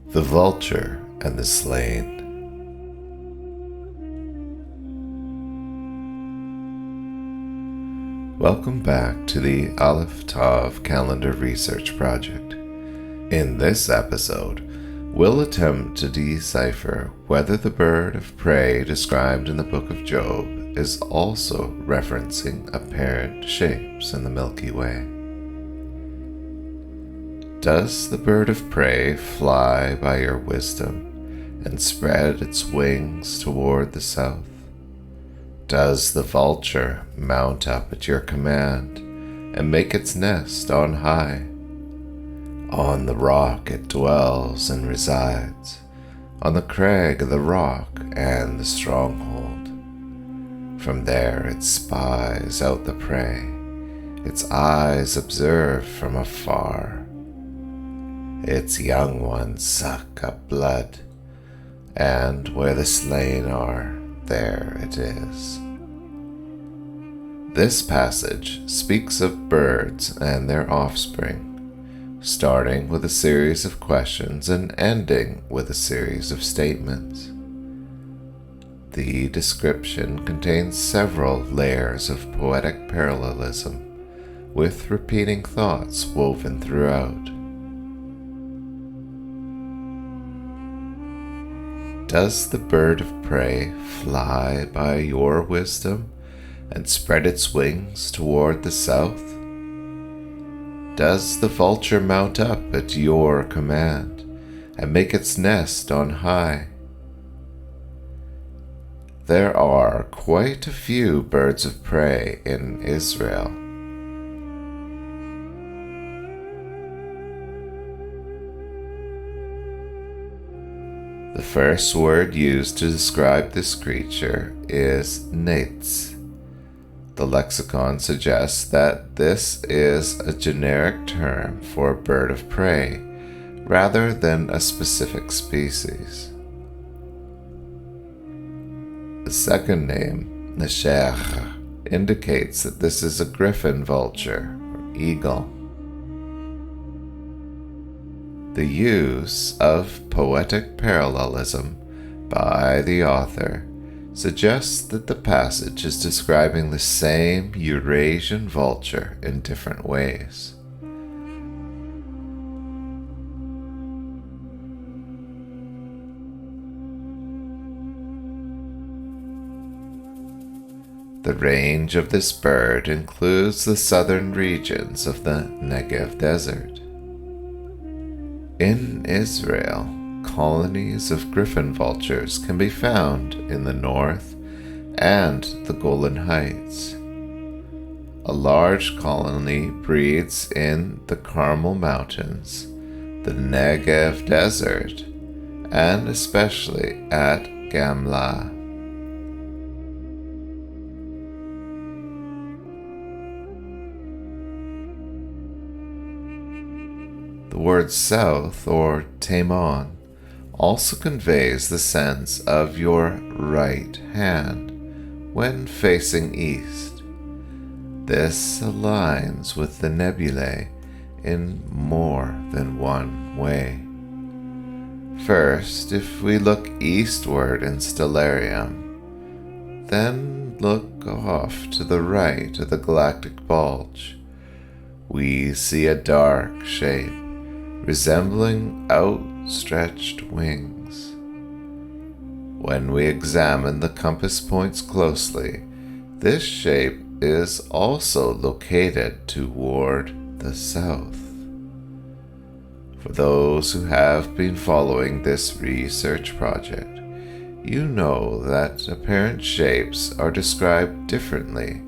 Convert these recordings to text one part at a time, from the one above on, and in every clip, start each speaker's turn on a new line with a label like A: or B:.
A: The Vulture and the Slain. Welcome back to the Alef Tav Calendar research project. In this episode, we'll attempt to decipher whether the bird of prey described in the Book of Job is also referencing apparent shapes in the Milky Way. Does the bird of prey fly by your wisdom and spread its wings toward the south? Does the vulture mount up at your command and make its nest on high? On the rock it dwells and resides, on the crag of the rock and the stronghold. From there it spies out the prey, its eyes observe from afar. Its young ones suck up blood, and where the slain are, there it is. This passage speaks of birds and their offspring, starting with a series of questions and ending with a series of statements. The description contains several layers of poetic parallelism, with repeating thoughts woven throughout. Does the bird of prey fly by your wisdom and spread its wings toward the south? Does the vulture mount up at your command and make its nest on high? There are quite a few birds of prey in Israel. The first word used to describe this creature is netz. The lexicon suggests that this is a generic term for a bird of prey rather than a specific species. The second name, nesher, indicates that this is a griffon vulture or eagle. The use of poetic parallelism by the author suggests that the passage is describing the same Eurasian vulture in different ways. The range of this bird includes the southern regions of the Negev desert. In Israel, colonies of griffon vultures can be found in the north and the Golan Heights. A large colony breeds in the Carmel Mountains, the Negev Desert, and especially at Gamla. The word south, or Taimon, also conveys the sense of your right hand when facing east. This aligns with the nebulae in more than one way. First, if we look eastward in Stellarium, then look off to the right of the galactic bulge, we see a dark shape resembling outstretched wings. When we examine the compass points closely, this shape is also located toward the south. For those who have been following this research project, you know that apparent shapes are described differently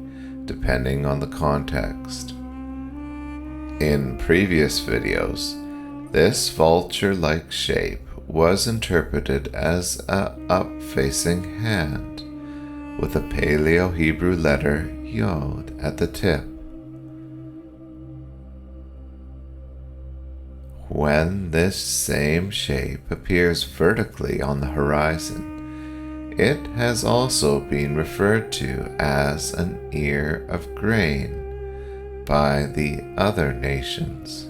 A: depending on the context. In previous videos, this vulture-like shape was interpreted as an up-facing hand, with a Paleo Hebrew letter Yod at the tip. When this same shape appears vertically on the horizon, it has also been referred to as an ear of grain by the other nations.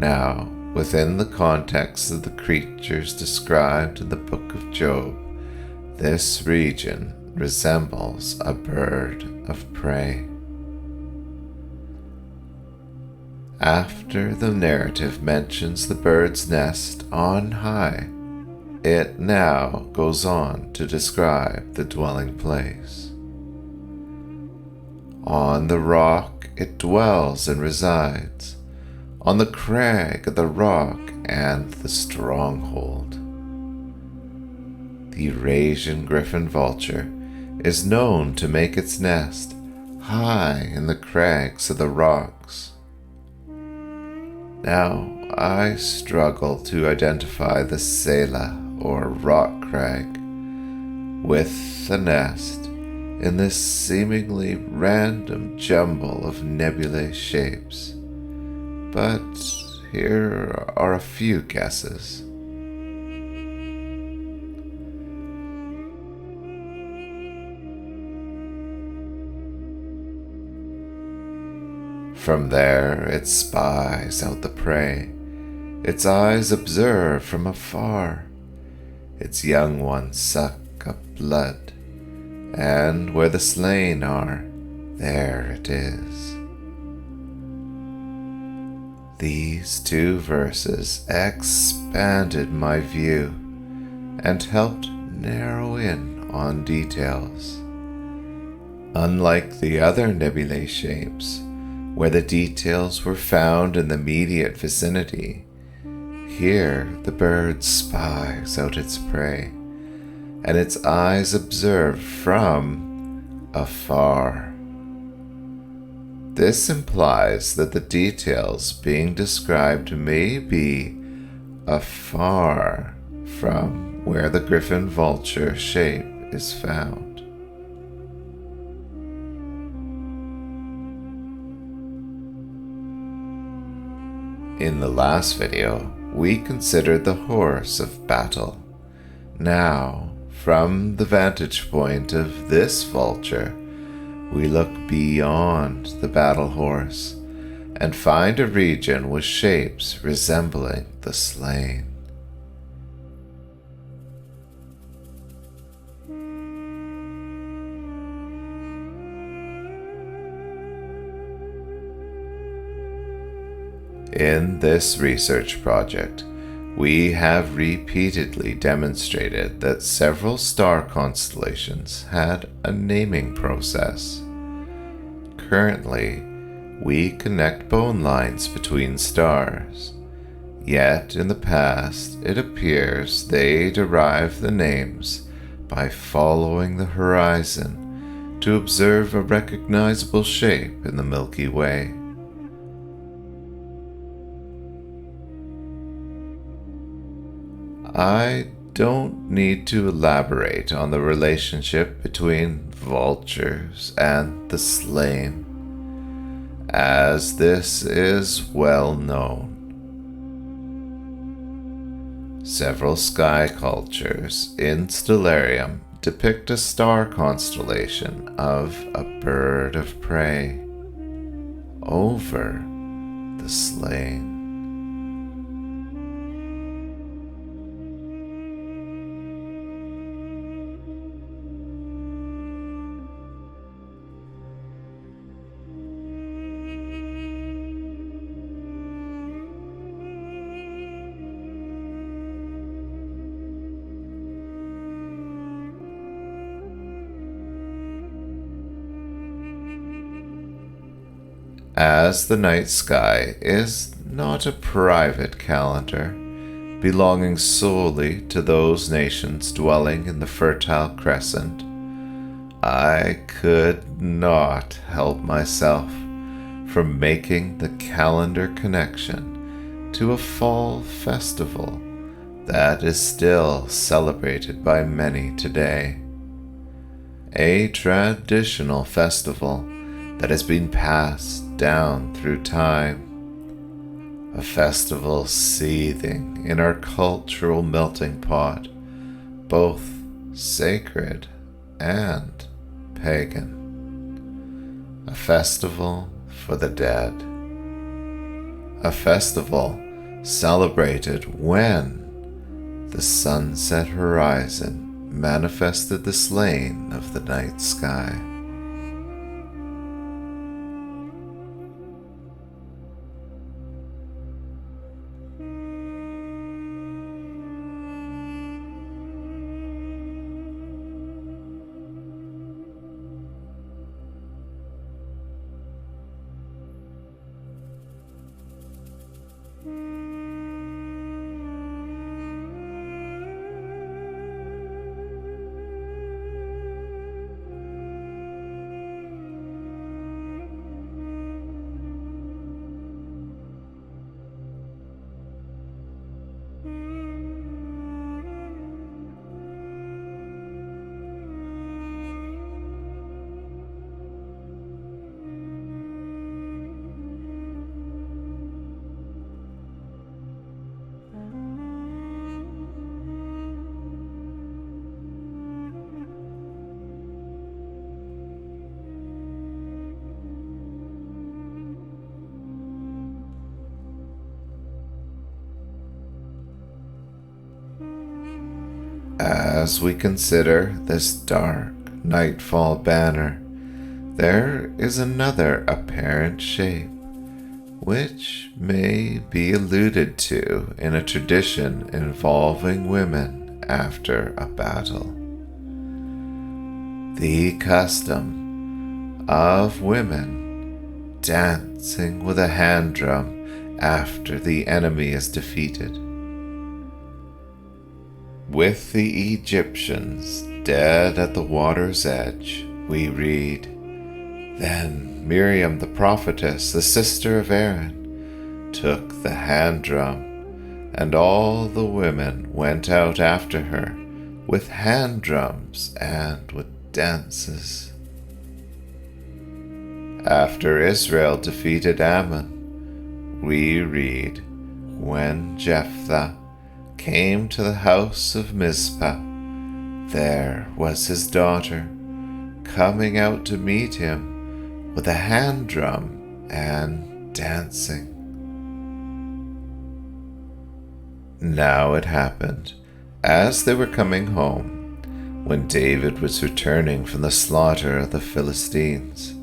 A: Now, within the context of the creatures described in the book of Job, this region resembles a bird of prey. After the narrative mentions the bird's nest on high, it now goes on to describe the dwelling place. On the rock it dwells and resides, on the crag of the rock and the stronghold. The Eurasian Griffon Vulture is known to make its nest high in the crags of the rocks. Now, I struggle to identify the Sela or rock crag with the nest in this seemingly random jumble of nebulae shapes, but here are a few guesses. From there it spies out the prey, its eyes observe from afar, its young ones suck up blood, and where the slain are, there it is. These two verses expanded my view and helped narrow in on details. Unlike the other nebulae shapes, where the details were found in the immediate vicinity, here the bird spies out its prey, and its eyes observe from afar. This implies that the details being described may be afar from where the griffon vulture shape is found. In the last video, we considered the horse of battle. Now, from the vantage point of this vulture, we look beyond the battle horse and find a region with shapes resembling the slain. In this research project, we have repeatedly demonstrated that several star constellations had a naming process. Currently, we connect bone lines between stars, yet in the past it appears they derive the names by following the horizon to observe a recognizable shape in the Milky Way. I don't need to elaborate on the relationship between vultures and the slain, as this is well known. Several sky cultures in Stellarium depict a star constellation of a bird of prey over the slain. As the night sky is not a private calendar, belonging solely to those nations dwelling in the Fertile Crescent, I could not help myself from making the calendar connection to a fall festival that is still celebrated by many today. A traditional festival that has been passed down through time, a festival seething in our cultural melting pot, both sacred and pagan, a festival for the dead, a festival celebrated when the sunset horizon manifested the slain of the night sky. As we consider this dark nightfall banner, there is another apparent shape, which may be alluded to in a tradition involving women after a battle. The custom of women dancing with a hand drum after the enemy is defeated. With the Egyptians dead at the water's edge, we read, "Then Miriam the prophetess, the sister of Aaron, took the hand drum, and all the women went out after her with hand drums and with dances." After Israel defeated Ammon, we read, "When Jephthah came to the house of Mizpah, there was his daughter coming out to meet him with a hand drum and dancing." Now it happened, as they were coming home, when David was returning from the slaughter of the Philistines,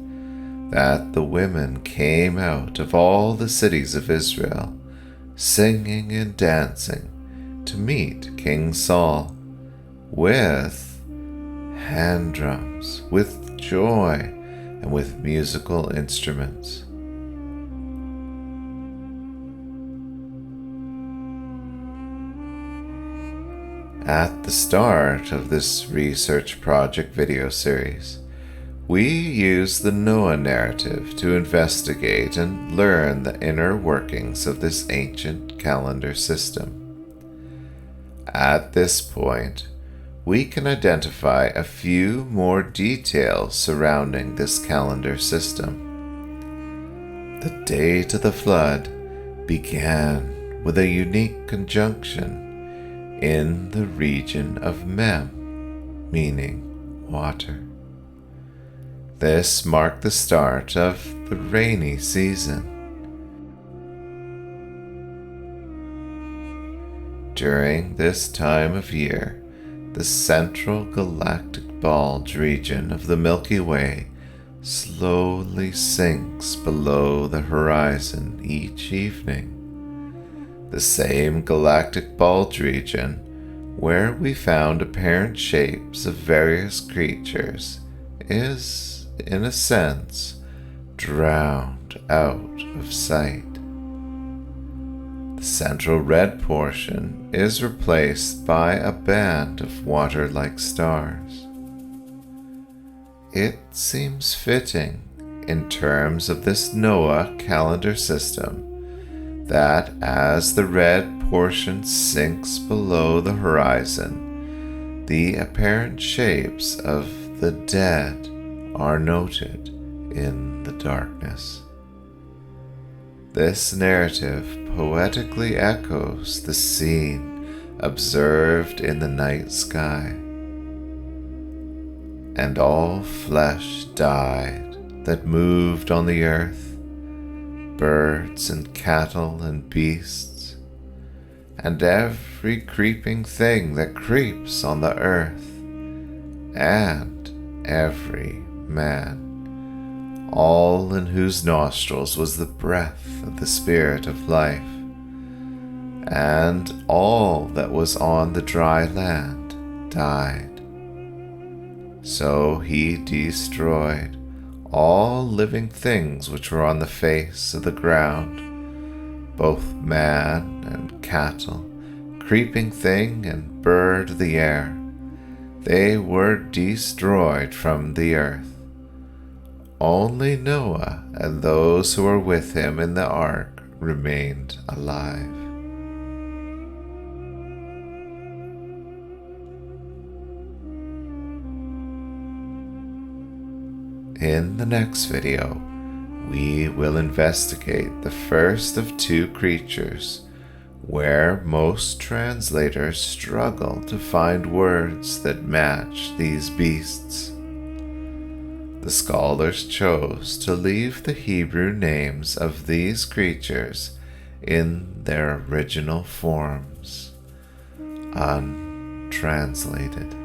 A: that the women came out of all the cities of Israel, singing and dancing, to meet King Saul, with hand drums, with joy, and with musical instruments. At the start of this research project video series, we use the Noah narrative to investigate and learn the inner workings of this ancient calendar system. At this point, we can identify a few more details surrounding this calendar system. The date of the flood began with a unique conjunction in the region of Mem, meaning water. This marked the start of the rainy season. During this time of year, the central galactic bulge region of the Milky Way slowly sinks below the horizon each evening. The same galactic bulge region where we found apparent shapes of various creatures is, in a sense, drowned out of sight. The central red portion is replaced by a band of water-like stars. It seems fitting, in terms of this Noah calendar system, that as the red portion sinks below the horizon, the apparent shapes of the dead are noted in the darkness. This narrative poetically echoes the scene observed in the night sky. "And all flesh died that moved on the earth, birds and cattle and beasts, and every creeping thing that creeps on the earth, and every man, all in whose nostrils was the breath of the Spirit of life, and all that was on the dry land died. So he destroyed all living things which were on the face of the ground, both man and cattle, creeping thing and bird of the air. They were destroyed from the earth. Only Noah and those who were with him in the ark remained alive. In the next video, we will investigate the first of two creatures where most translators struggle to find words that match these beasts. The scholars chose to leave the Hebrew names of these creatures in their original forms, untranslated.